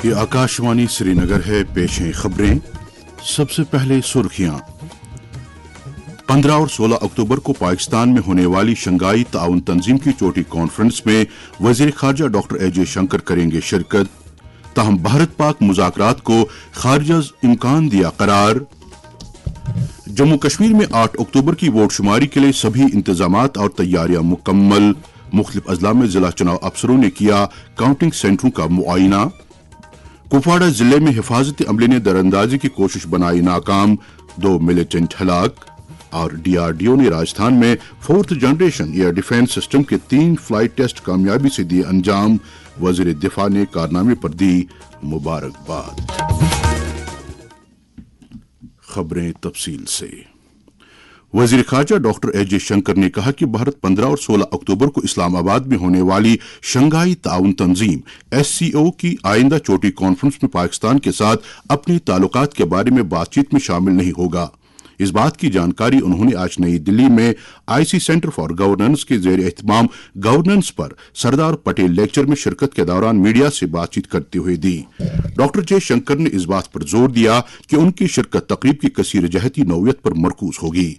ये आकाशवाणी श्रीनगर है। पेश हैं खबरें। सबसे पहले सुर्खियां। 15 और 16 अक्टूबर को पाकिस्तान में होने वाली शंघाई ताउन तंजीम की चोटी कॉन्फ्रेंस में वजीर खारजा डॉक्टर ए.जे. शंकर करेंगे शिरकत। ताहम भारत पाक मुज़ाकरात को खारिजा इम्कान दिया करार। जम्मू कश्मीर में 8 अक्टूबर की वोट शुमारी के लिए सभी इंतजामात और तैयारियां मुकम्मल। मुख्तलिफ अजला में जिला चुनाव अफसरों ने किया काउंटिंग सेंटरों का मुआयना। कुपवाड़ा जिले में हिफाजती अमले ने दरअंदाजी की कोशिश बनाई नाकाम, 2 मिलिटेंट हलाक। और डीआरडीओ ने राजस्थान में 4th generation air defence system के 3 फ्लाइट टेस्ट कामयाबी से दिए अंजाम। वजीर दिफा ने कारनामे पर दी मुबारकबाद। खबरें तफसील से। वजीर खारजा डॉक्टर ए.जे. शंकर ने कहा कि भारत 15 और 16 अक्टूबर को इस्लामाबाद में होने वाली शंघाई ताउन तंजीम SCO की आइंदा चोटी कॉन्फ्रेंस में पाकिस्तान के साथ अपने ताल्लुकात के बारे में बातचीत में शामिल नहीं होगा। इस बात की जानकारी उन्होंने आज नई दिल्ली में IC सेंटर फॉर गवर्नेंस के ज़ेर एहतमाम गवर्नेंस पर सरदार पटेल लेक्चर में शिरकत के दौरान मीडिया से बातचीत करते हुए दी। डॉक्टर जे शंकर ने इस बात पर जोर दिया कि उनकी शिरकत तकरीब की कसीर जहती नौयत पर मरकूज होगी।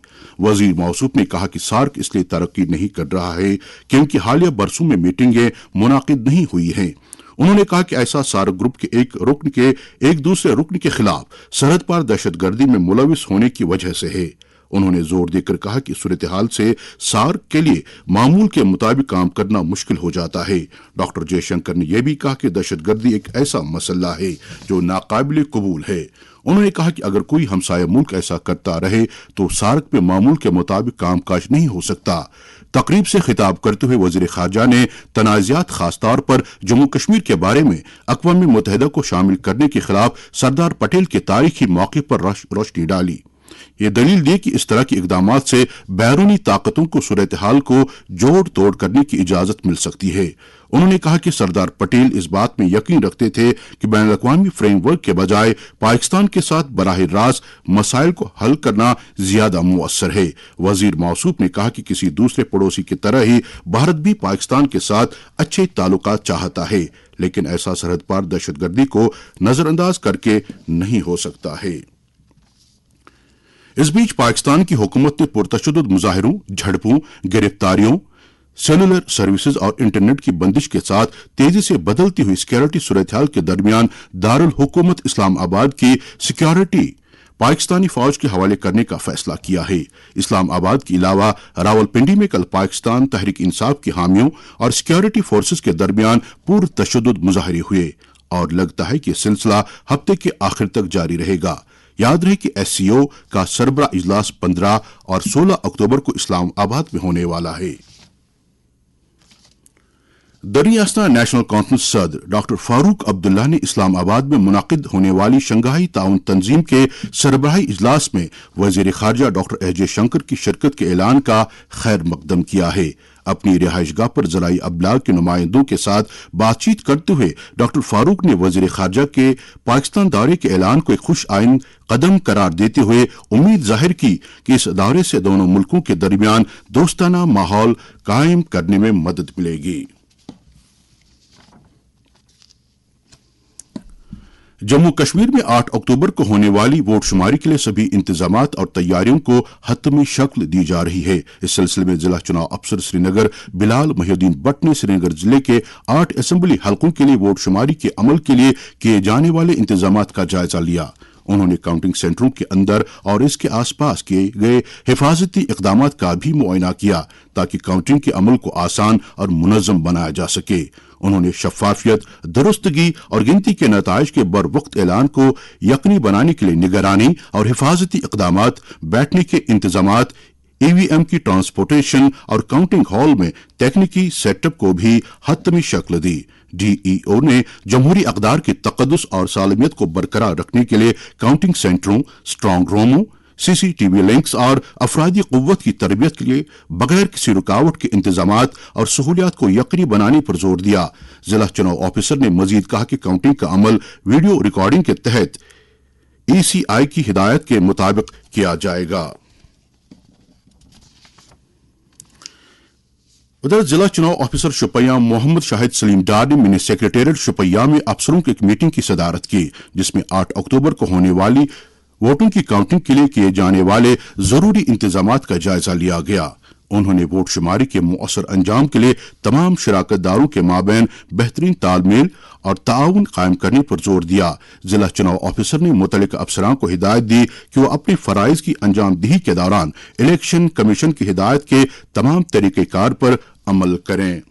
वजीर मौसूफ ने कहा कि सार्क इसलिए तरक्की नहीं कर रहा है क्योंकि हालिया बरसों में मीटिंगें मुनाकिद नहीं हुई हैं। उन्होंने कहा कि ऐसा सार्क ग्रुप के एक रुकन के एक दूसरे रुकन के खिलाफ सरहद पार दहशतगर्दी में मुलविस होने की वजह से है। उन्होंने जोर देकर कहा कि सूरत हाल से सार्क के लिए मामूल के मुताबिक काम करना मुश्किल हो जाता है। डॉक्टर जयशंकर ने यह भी कहा कि दहशतगर्दी एक ऐसा मसला है जो नाकाबिल कबूल है। उन्होंने कहा कि अगर कोई हमसाया मुल्क ऐसा करता रहे तो सार्क में मामूल के मुताबिक कामकाज नहीं हो सकता। तकरीब से खिताब करते हुए वजीर खारजा ने तनाज़ात खासतौर पर जम्मू कश्मीर के बारे में अक़वाम मुत्तहिदा को शामिल करने के खिलाफ सरदार पटेल के तारीखी मौके पर रोशनी डाली। ये दलील दी कि इस तरह के इक़दामात से बैरूनी ताकतों को सूरत हाल को जोड़ तोड़ करने की इजाज़त मिल सकती है। उन्होंने कहा कि सरदार पटेल इस बात में यकीन रखते थे कि बैनुल-अक़वामी फ्रेमवर्क के बजाय पाकिस्तान के साथ बराह रास्त मसाइल को हल करना ज्यादा मुअस्सर है। वजीर मौसूफ ने कहा कि किसी दूसरे पड़ोसी की तरह ही भारत भी पाकिस्तान के साथ अच्छे ताल्लुकात चाहता है, लेकिन ऐसा सरहद पार दहशतगर्दी को नजरअंदाज करके नहीं हो सकता है। इस बीच पाकिस्तान की हुकूमत ने पुरतशद्दुद मुजाहिरों, झड़पों, गिरफ्तारियों, सेलुलर सर्विसेज और इंटरनेट की बंदिश के साथ तेजी से बदलती हुई सिक्योरिटी सूरत हाल के दरमियान दारुल हुकूमत इस्लामाबाद की सिक्योरिटी पाकिस्तानी फौज के हवाले करने का फैसला किया है। इस्लामाबाद के अलावा रावलपिंडी में कल पाकिस्तान तहरीक इंसाफ के हामियों और सिक्योरिटी फोर्सेज के दरमियान पुरतशद्दुद मुजाहरे हुए और लगता है कि सिलसिला हफ्ते के आखिर तक जारी रहेगा। याद रहे कि SCO का सरबरा इजलास 15 और 16 अक्टूबर को इस्लामाबाद में होने वाला है। दरियास्ता नेशनल कॉन्फ्रेंस सदर डॉक्टर फारूक अब्दुल्ला ने इस्लामाबाद में मुनाकिद होने वाली शंघाई ताउन तंजीम के सरबराही इजलास में वजीर खारजा डॉक्टर ए.जे. शंकर की शिरकत के ऐलान का खैर मकदम किया है। अपनी रिहाइशगाह पर ज़राई अबलाग के नुमाइंदों के साथ बातचीत करते हुए डॉक्टर फारूक ने वजीर खारजा के पाकिस्तान दौरे के ऐलान को एक खुश आइन कदम करार देते हुए उम्मीद जाहिर की कि इस दौरे से दोनों मुल्कों के दरमियान दोस्ताना माहौल कायम करने में मदद मिलेगी। जम्मू कश्मीर में 8 अक्टूबर को होने वाली वोट शुमारी के लिए सभी इंतजामात और तैयारियों को हतमी शक्ल दी जा रही है। इस सिलसिले में जिला चुनाव अफसर श्रीनगर बिलाल मोहिउद्दीन भट्ट ने श्रीनगर जिले के 8 असेंबली हलकों के लिए वोट शुमारी के अमल के लिए किए जाने वाले इंतजामात का जायजा लिया। उन्होंने काउंटिंग सेंटरों के अंदर और इसके आसपास किए गए हिफाजती इक़दामात का भी मुआयना किया ताकि काउंटिंग के अमल को आसान और मुनज़्ज़म बनाया जा सके। उन्होंने शफाफियत, दुरुस्तगी और गिनती के नताइज के बर वक्त ऐलान को यकीनी बनाने के लिए निगरानी और हिफाजती इक़दामात, बैठने के इंतजामात, EVM की ट्रांसपोर्टेशन और काउंटिंग हॉल में तकनीकी सेटअप को भी हतमी शक्ल दी। DEO ने जमहूरी अक़दार की तक़द्दुस और सालमियत को बरकरार रखने के लिए काउंटिंग सेंटरों, स्ट्रांग रूमों, CCTV लिंक्स और अफरादी क़ुव्वत की तरबियत के लिए बगैर किसी रुकावट के इंतजामात और सहूलियात को यकीनी बनाने पर जोर दिया। जिला चुनाव ऑफिसर ने मजीद कहा कि काउंटिंग का अमल वीडियो रिकॉर्डिंग के तहत ECI की हिदायत के मुताबिक किया जाएगा। उधर जिला चुनाव ऑफिसर शुपैया मोहम्मद शाहिद सलीम डार ने मिनी सेक्रेटेरिएट शुपैया में अफसरों की एक मीटिंग की सदारत की, जिसमें 8 अक्टूबर को होने वाली वोटों की काउंटिंग के लिए किए जाने वाले जरूरी इंतजामात का जायजा लिया गया। उन्होंने वोट शुमारी के मुअस्सर अंजाम के लिए तमाम शिराकतदारों के माबैन बेहतरीन तालमेल और ताउन कायम करने पर जोर दिया। जिला चुनाव ऑफिसर ने मुतल्लिका अफसरान को हिदायत दी कि वो अपने फराइज की अंजामदही के दौरान इलेक्शन कमीशन की हिदायत के तमाम तरीक़ेकार पर अमल करें।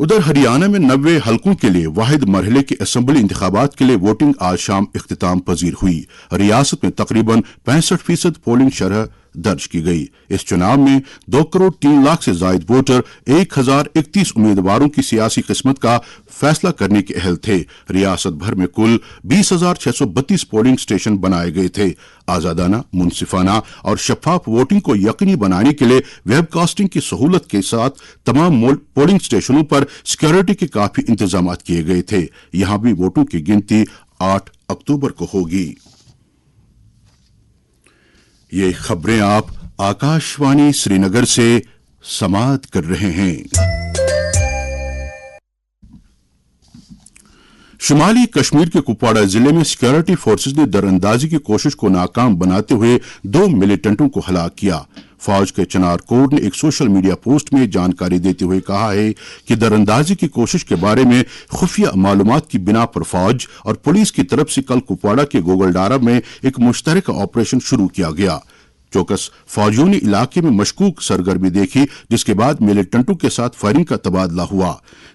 उधर हरियाणा में 90 हलकों के लिए वाहिद मरहले के असेंबली इंतखाबात के लिए वोटिंग आज शाम इख्तिताम पजीर हुई। रियासत में तकरीबन 65% पोलिंग शरह दर्ज की गई। इस चुनाव में 2 करोड़ 3 लाख से जायद वोटर 1031 उम्मीदवारों की सियासी किस्मत का फैसला करने के अहल थे। रियासत भर में कुल 20,632 पोलिंग स्टेशन बनाए गए थे। आजादाना, मुनसिफाना और शफाफ वोटिंग को यकीनी बनाने के लिए वेबकास्टिंग की सहूलत के साथ तमाम पोलिंग स्टेशनों पर सिक्योरिटी के काफी इंतजाम किए गए थे। यहां भी वोटों की गिनती 8 अक्टूबर को होगी। ये खबरें आप आकाशवाणी श्रीनगर से समाअत कर रहे हैं। शुमाली कश्मीर के कुपवाड़ा जिले में सिक्योरिटी फोर्सेज ने दरअंदाजी की कोशिश को नाकाम बनाते हुए 2 मिलिटेंटों को हलाक किया। फौज के चनार कोर ने एक सोशल मीडिया पोस्ट में जानकारी देते हुए कहा है कि दरअंदाजी की कोशिश के बारे में खुफिया मालूमात की बिना पर फौज और पुलिस की तरफ से कल कुपवाड़ा के गोगलडारा में एक मुश्तरका ऑपरेशन शुरू किया गया। चौकस फौजियों ने इलाके में मशकूक सरगर्मी देखी, जिसके बाद मिलिटेंटों के साथ फायरिंग का तबादला हुआ।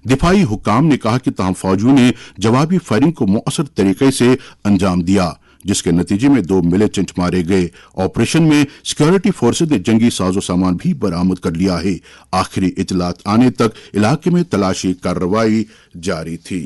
दिफाई हुक्काम ने कहा कि तमाम फौजियों ने जवाबी फायरिंग को मुअस्सर तरीके से अंजाम दिया, जिसके नतीजे में 2 मिलिटेंट मारे गए। ऑपरेशन में सिक्योरिटी फोर्सेज ने जंगी साजो सामान भी बरामद कर लिया है। आखिरी इतलात आने तक इलाके में तलाशी कार्रवाई जारी थी।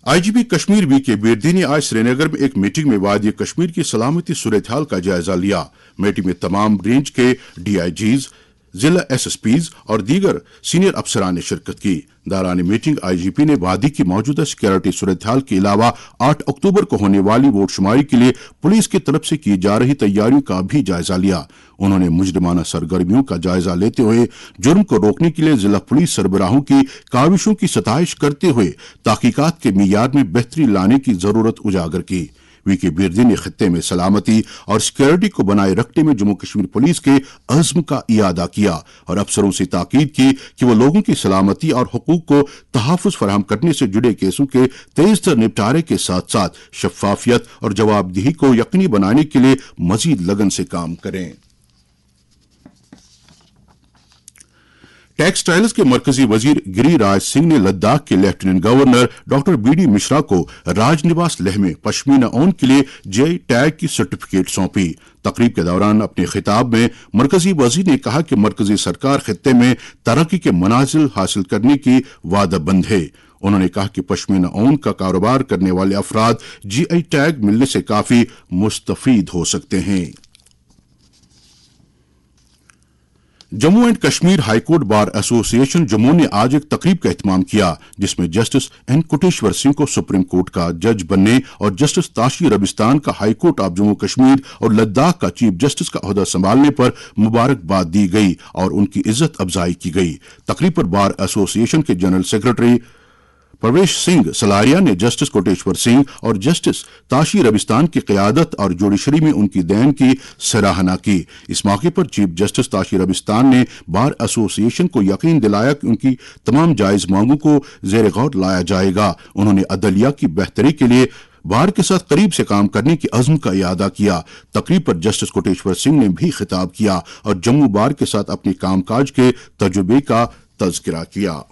आईजीपी कश्मीर वीके बिर्दी ने आज श्रीनगर में एक मीटिंग में वादी कश्मीर की सलामती सूरत-हाल का जायजा लिया। मीटिंग में तमाम रेंज के डीआईजीज, जिला एसएसपीज और दीगर सीनियर अफसरान ने शिरकत की। दौरान मीटिंग आईजीपी ने वादी की मौजूदा सिक्योरिटी सूरत-हाल के अलावा 8 अक्टूबर को होने वाली वोट शुमारी के लिए पुलिस की तरफ से की जा रही तैयारियों का भी जायजा लिया। उन्होंने मुजरिमाना सरगर्मियों का जायजा लेते हुए जुर्म को रोकने के लिए जिला पुलिस सरबराहों की काविशों की सताइश करते हुए तहकीकात के मियार में बेहतरी लाने की जरूरत उजागर की। वीके बिर्दी ने खित्ते में सलामती और सिक्योरिटी को बनाए रखने में जम्मू कश्मीर पुलिस के अज़्म का इयादा किया और अफसरों से ताकीद की कि वो लोगों की सलामती और हुकूक को तहफ़्फ़ुज़ फराहम करने से जुड़े केसों के तेज तर निपटारे के साथ साथ शफाफियत और जवाबदेही को यकीनी बनाने के लिए मजीद लगन से काम करें। टेक्सटाइल्स के मरकजी वजीर गिरिराज सिंह ने लद्दाख के lieutenant governor doctor BD Mishra को राजनिवास लेह में पश्मीना ऊन के लिए जीआई टैग की सर्टिफिकेट सौंपी। तकरीब के दौरान अपने खिताब में मरकजी वजीर ने कहा कि मरकजी सरकार खित्ते में तरक्की के मनाजिल हासिल करने की वादाबंद है। उन्होंने कहा कि पश्मीना ऊन का कारोबार करने वाले अफराद जीआई टैग मिलने से काफी मुस्तफीद हो सकते हैं। Jammu and Kashmir high court bar association Jammu ने आज एक तकरीब का एहतमाम किया, जिसमें जस्टिस एन कोटेश्वर सिंह को सुप्रीम कोर्ट का जज बनने और जस्टिस ताशी रबिस्तान का हाईकोर्ट ऑफ जम्मू कश्मीर और लद्दाख का चीफ जस्टिस का ओहदा संभालने पर मुबारकबाद दी गई और उनकी इज्जत अफजाई की गई। तकरीब पर बार एसोसिएशन के जनरल सेक्रेटरी प्रवेश सिंह सलारिया ने जस्टिस कोटेश्वर सिंह और जस्टिस ताशी रबिस्तान की क़यादत और जुडिशरी में उनकी देन की सराहना की। इस मौके पर चीफ जस्टिस ताशी रबिस्तान ने बार एसोसिएशन को यकीन दिलाया कि उनकी तमाम जायज मांगों को ज़ेर गौर लाया जाएगा। उन्होंने अदलिया की बेहतरी के लिए बार के साथ करीब से काम करने की अज़्म का इयादा किया। तकरीब पर जस्टिस कोटेश्वर सिंह ने भी खिताब किया और जम्मू बार के साथ अपने कामकाज के तजुर्बे का तज़किरा किया।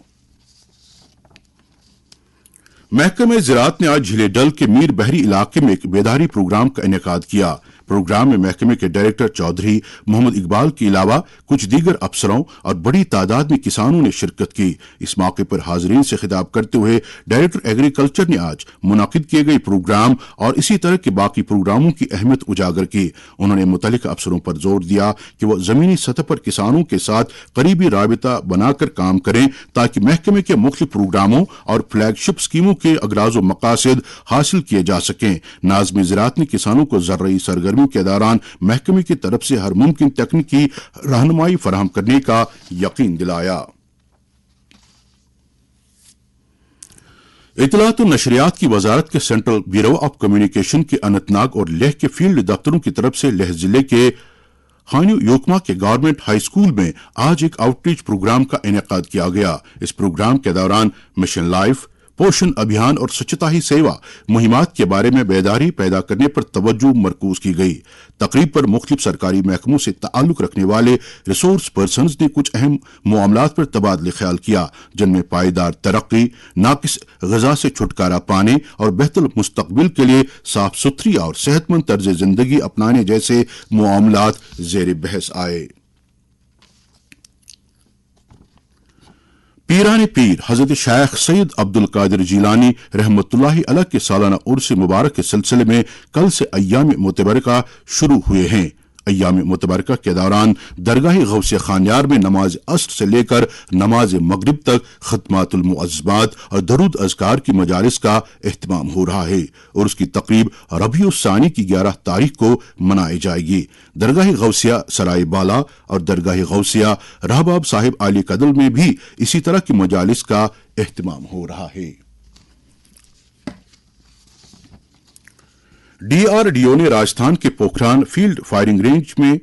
महकमे ज़राअत ने आज झीले डल के मीर बहरी इलाके में एक बेदारी प्रोग्राम का इनेकाद किया। प्रोग्राम में महकमे के डायरेक्टर चौधरी मोहम्मद इकबाल के अलावा कुछ दीगर अफसरों और बड़ी तादाद में किसानों ने शिरकत की। इस मौके पर हाज़रीन से खिताब करते हुए डायरेक्टर एग्रीकल्चर ने आज मुनाकिद किए गए प्रोग्राम और इसी तरह के बाकी प्रोग्रामों की अहमियत उजागर की। उन्होंने मुतल्लिक़ अफसरों पर जोर दिया कि वह ज़मीनी सतह पर किसानों के साथ करीबी राबिता बनाकर काम करें ताकि महकमे के मुख्तलिफ प्रोग्रामों और फ्लैगशिप स्कीमों के अगराज़ व मकासद हासिल किए जा सकें। नाज़िम ज़राअत ने किसानों को ज़र्ई सरगर्मी सरगर्मी के दौरान महकमे की तरफ से हर मुमकिन तकनीकी रहनुमाई फराहम करने का यकीन दिलाया। इत्तलात और नशरियात की वजारत के सेंट्रल ब्यूरो ऑफ कम्युनिकेशन के अनंतनाग और लेह के फील्ड दफ्तरों की तरफ से लेह जिले के हान्यू योकमा के गवर्नमेंट हाई स्कूल में आज एक आउटरीच प्रोग्राम का इनेकाद किया गया। इस प्रोग्राम के दौरान मिशन लाइफ, पोषण अभियान और स्वच्छता ही सेवा मुहिमात के बारे में बेदारी पैदा करने पर तवज्जो मरकूज की गई। तकरीब पर मुख्तलिफ सरकारी महकमों से ताल्लुक रखने वाले रिसोर्स पर्सन्स ने कुछ अहम मामलात पर तबादले ख्याल किया, जिनमें पायदार तरक्की, नाकिस ग़िज़ा से छुटकारा पाने और बेहतर मुस्तकबिल के लिए साफ सुथरी और सेहतमंद तर्ज जिंदगी अपनाने जैसे मामलात ज़ेर बहस आए। पीराने पीर हजरत शेख सैयद अब्दुल कादिर जीलानी रहमतुल्लाहि अलैह के सालाना उर्स मुबारक के सिलसिले में कल से अय्याम मुतबरका शुरू हुए हैं। अय्याम मुतबरका के दौरान दरगाह गौसे खानियार में नमाज अस्र से लेकर नमाज मगरिब तक खत्मातुल मुअज़्ज़मात और दरूद अज़कार की मजालिस का एहतमाम हो रहा है और उसकी तकरीब रबीउल सानी की 11 तारीख को मनाई जाएगी। दरगाह गौसिया सराय बाला और दरगाह गौसिया रहबाब साहिब आली कदल में भी इसी तरह की मजालिस का एहतमाम हो रहा है। डीआरडीओ ने राजस्थान के पोखरान फील्ड फायरिंग रेंज में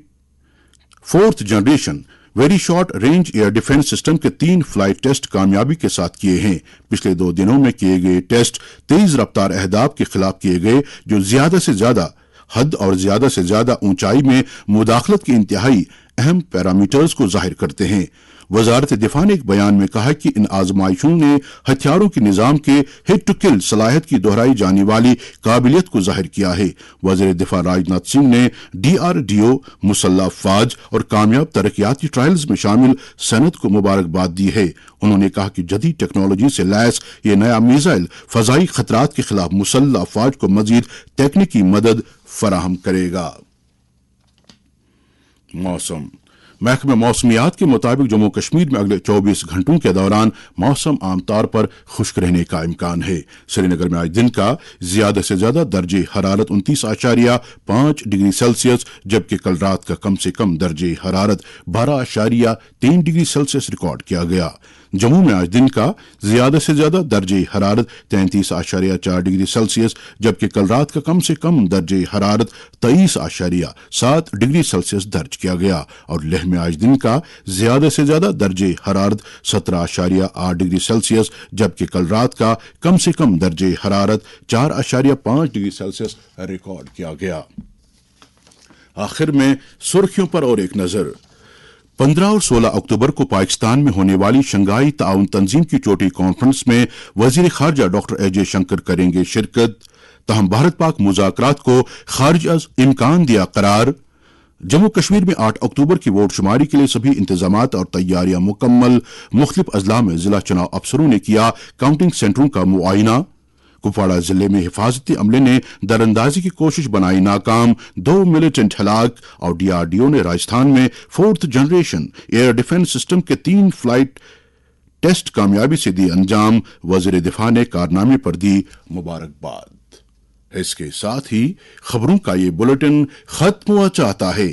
4th generation very short range air defence system के 3 फ्लाइट टेस्ट कामयाबी के साथ किए हैं। पिछले 2 दिनों में किए गए टेस्ट तेज रफ्तार अहदाफ के खिलाफ किए गए, जो ज्यादा से ज्यादा हद और ज्यादा से ज्यादा ऊंचाई में मुदाखलत के इंतहाई अहम पैरामीटर्स को जाहिर करते हैं। वजारत दिफा ने एक बयान में कहा कि इन आजमाइशों ने हथियारों के निजाम के हिट टू किल सलाहियत की दोहराई जाने वाली काबिलियत को जाहिर किया है। वज़ीर दिफा राजनाथ सिंह ने डीआरडीओ, मुसल्लह अफवाज और कामयाब तरक्याती ट्रायल्स में शामिल सनत को मुबारकबाद दी है। उन्होंने कहा कि जदीद टेक्नोलॉजी से लैस ये नया मिसाइल फजाई खतरात के खिलाफ मुसल्लह अफवाज को मजीद तकनीकी मदद फराहम करेगा। मौसम महकमा मौसमियात के मुताबिक जम्मू कश्मीर में अगले 24 घंटों के दौरान मौसम आमतौर पर खुश्क रहने का इम्कान है। श्रीनगर में आज दिन का ज्यादा से ज्यादा दर्जे हरारत 29.5 डिग्री सेल्सियस, जबकि कल रात का कम से कम दर्जे हरारत 12.3 डिग्री सेल्सियस रिकॉर्ड किया गया। जम्मू में आज दिन का ज्यादा से ज्यादा दर्जे हरारत 33.4 डिग्री सेल्सियस, जबकि कल रात का कम से कम दर्जे हरारत 23.7 डिग्री सेल्सियस दर्ज किया गया और लेह में आज दिन का ज्यादा से ज्यादा दर्जे हरारत 17.8 डिग्री सेल्सियस, जबकि कल रात का कम से कम दर्जे हरारत 4.5 डिग्री सेल्सियस रिकॉर्ड किया गया। आखिर में सुर्खियों पर और एक नजर। 15 और 16 अक्टूबर को पाकिस्तान में होने वाली शंघाई ताउन तंजीम की चोटी कॉन्फ्रेंस में वजीर खारजा डॉक्टर ए जयशंकर करेंगे शिरकत। तहम भारत पाक मुज़ाकरात को खारिज अज इम्कान दिया करार। जम्मू कश्मीर में 8 अक्टूबर की वोट शुमारी के लिए सभी इंतजामात और तैयारियां मुकम्मल। मुख्तलिफ अजला में जिला चुनाव अफसरों ने किया काउंटिंग सेंटरों का मुआयना। कुपवाड़ा जिले में हिफाजती अमले ने दरअंदाजी की कोशिश बनाई नाकाम, 2 मिलिटेंट हलाक और डीआरडीओ ने राजस्थान में 4th generation air defence system के 3 फ्लाइट टेस्ट कामयाबी से दी अंजाम। वजीर दिफा ने कारनामे पर दी मुबारकबाद। इसके साथ ही खबरों का ये बुलेटिन खत्म हुआ चाहता है।